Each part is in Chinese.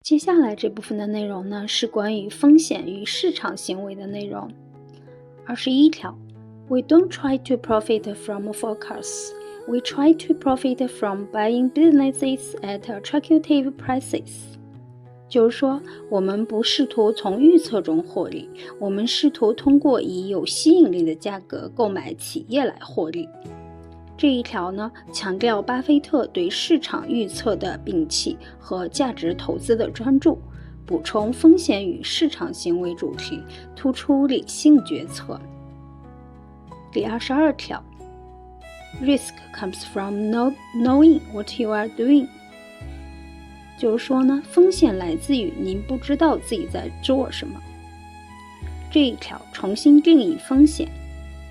接下来这部分的内容呢，是关于风险与市场行为的内容。21条 We don't try to profit from forecasts. We try to profit from buying businesses at attractive prices. 就是说，我们不试图从预测中获利，我们试图通过以有吸引力的价格购买企业来获利。这一条呢，强调巴菲特对市场预测的摒弃和价值投资的专注，补充风险与市场行为主题，突出理性决策。第22条 Risk comes from knowing what you are doing. 就是说呢，风险来自于您不知道自己在做什么。这一条重新定义风险，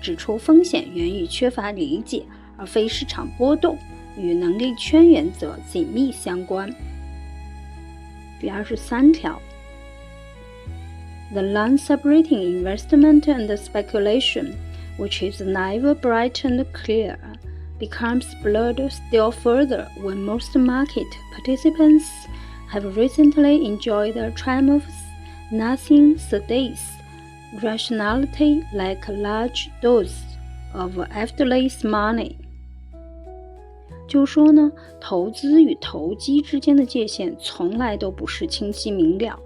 指出风险源于缺乏理解，而非市场波动，与能力圈原则紧密相关。第23条 The line separating investment and speculation, which is neither bright and clear, becomes blurred still further when most market participants have recently enjoyed the triumphs nothing sedates rationality like large doses of effortless money. 就说呢，投资与投机之间的界限从来都不是清晰明了。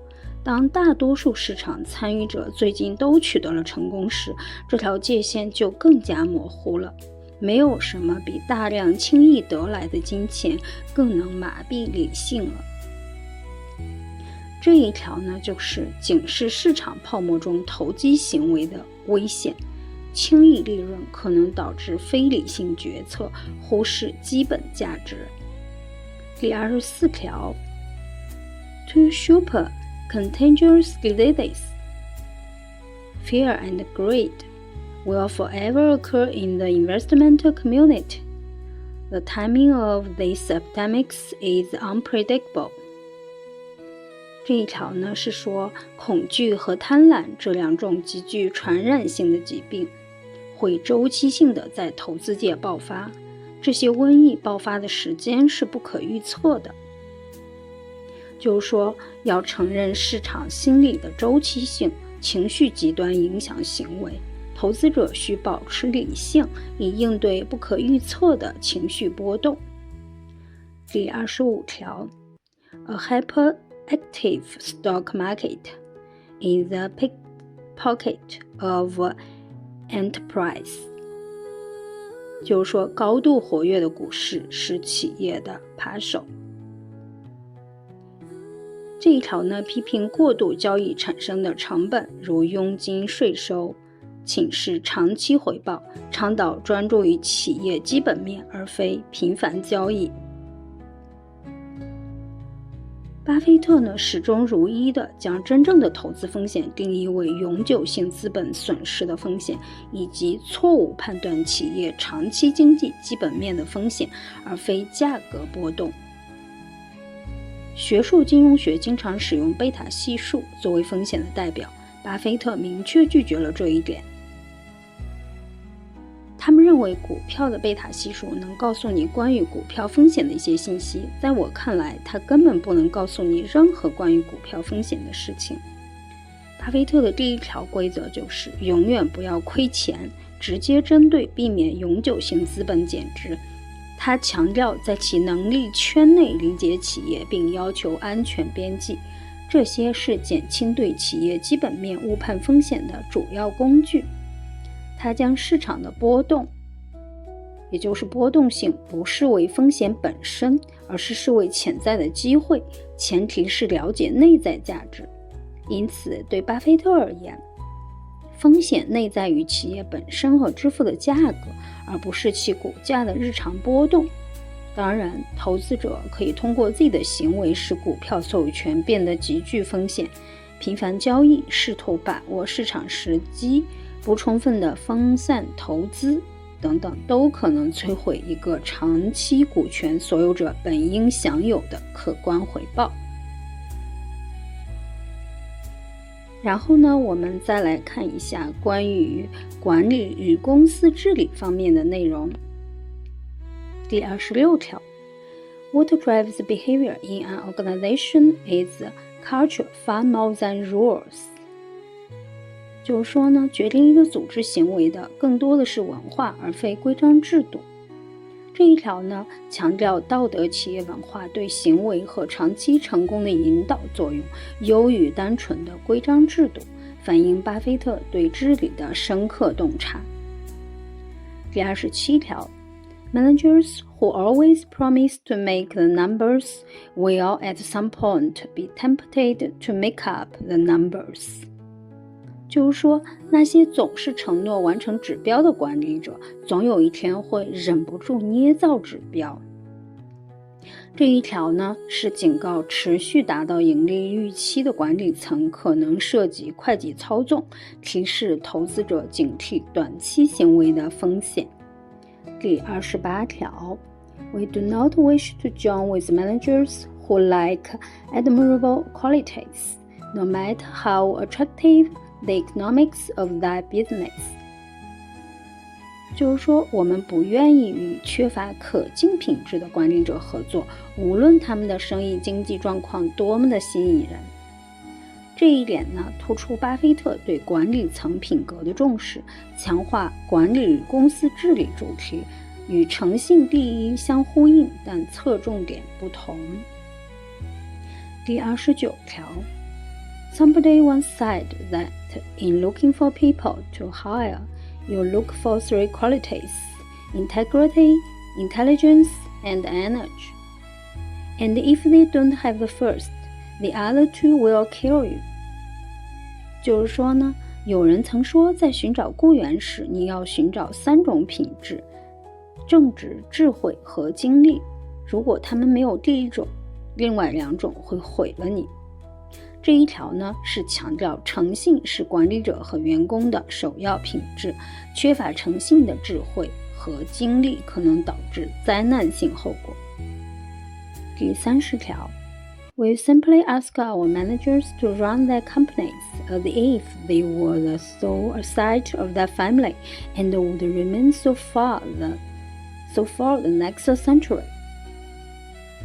当大多数市场参与者最近都取得了成功时，这条界限就更加模糊了。没有什么比大量轻易得来的金钱更能麻痹理性了。这一条呢，就是警示市场泡沫中投机行为的危险。轻易利润可能导致非理性决策，忽视基本价值。第24条 Two super contagious diseases, fear and greed, will forever occur in the investment community. The timing of these epidemics is unpredictable. 这一条呢，是说恐惧和贪婪这两种极具传染性的疾病会周期性的在投资界爆发，这些瘟疫爆发的时间是不可预测的。就是说，要承认市场心理的周期性，情绪极端影响行为，投资者需保持理性，以应对不可预测的情绪波动。第25条 A hyperactive stock market is the pickpocket of enterprise. 就是说，高度活跃的股市是企业的扒手。这一条呢，批评过度交易产生的成本，如佣金、税收，请示长期回报，倡导专注于企业基本面，而非频繁交易。巴菲特呢，始终如一地将真正的投资风险定义为永久性资本损失的风险，以及错误判断企业长期经济基本面的风险，而非价格波动。学术金融学经常使用贝塔系数作为风险的代表，巴菲特明确拒绝了这一点。他们认为股票的贝塔系数能告诉你关于股票风险的一些信息，在我看来，它根本不能告诉你任何关于股票风险的事情。巴菲特的第一条规则就是永远不要亏钱，直接针对避免永久性资本减值。他强调在其能力圈内理解企业并要求安全边际，这些是减轻对企业基本面误判风险的主要工具。他将市场的波动，也就是波动性，不视为风险本身，而是视为潜在的机会，前提是了解内在价值。因此，对巴菲特而言，风险内在于企业本身和支付的价格，而不是其股价的日常波动。当然，投资者可以通过自己的行为使股票所有权变得极具风险，频繁交易，试图把握市场时机，不充分的分散投资等等，都可能摧毁一个长期股权所有者本应享有的可观回报。然后呢，我们再来看一下关于管理与公司治理方面的内容。第26条 What drives behavior in an organization is culture far more than rules. 就是说呢，决定一个组织行为的更多的是文化，而非规章制度。这一条呢，强调道德企业文化对行为和长期成功的引导作用，优于单纯的规章制度，反映巴菲特对治理的深刻洞察。第27条 Managers who always promise to make the numbers will at some point be tempted to make up the numbers. 就是说，那些总是承诺完成指标的管理者，总有一天会忍不住捏造指标。这一条呢，是警告持续达到盈利预期的管理层可能涉及会计操纵，提示投资者警惕短期行为的风险。第28条 We do not wish to join with managers who lack admirable qualities, no matter how attractive the economics of that business. 就是说，我们不愿意与缺乏可敬品质的管理者合作，无论他们的生意经济状况多么的吸引人。这一点呢，突出巴菲特对管理层品格的重视，强化管理公司治理主题，与诚信第一相呼应，但侧重点不同。第29条Somebody once said that in looking for people to hire, you look for 3 qualities: integrity, intelligence, and energy. And if they don't have the first, the other 2 will kill you. 就是说呢，有人曾说，在寻找雇员时，你要寻找3种品质：正直、智慧和精力。如果他们没有第一种，另外2种会毁了你。这一条呢，是强调诚信是管理者和员工的首要品质，缺乏诚信的智慧和精力可能导致灾难性后果。第30条 We simply ask our managers to run their companies as if they were the sole asset of their family and would remain so for the next century.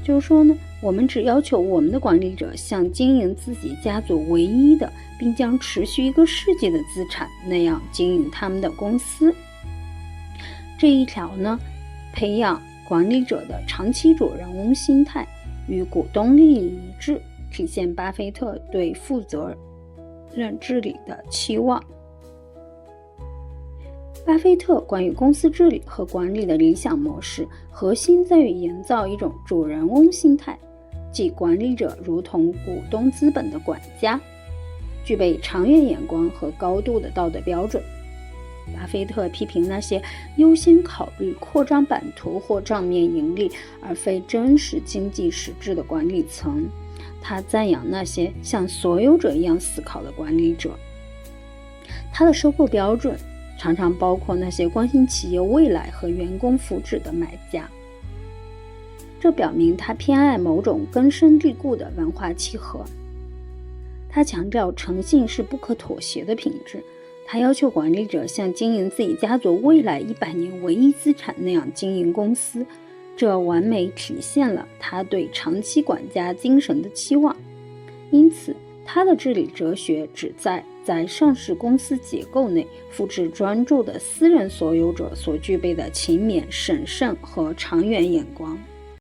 就是说呢，我们只要求我们的管理者像经营自己家族唯一的，并将持续1个世纪的资产那样经营他们的公司。这一条呢，培养管理者的长期主人翁心态，与股东利益一致，体现巴菲特对负责任治理的期望。巴菲特关于公司治理和管理的理想模式，核心在于营造一种主人翁心态，即管理者如同股东资本的管家，具备长远眼光和高度的道德标准。巴菲特批评那些优先考虑扩张版图或账面盈利，而非真实经济实质的管理层。他赞扬那些像所有者一样思考的管理者。他的收购标准常常包括那些关心企业未来和员工福祉的买家。这表明他偏爱某种根深蒂固的文化契合。他强调诚信是不可妥协的品质，他要求管理者像经营自己家族未来100年唯一资产那样经营公司，这完美体现了他对长期管家精神的期望。因此，他的治理哲学旨在上市公司结构内复制专注的私人所有者所具备的勤勉、审慎和长远眼光。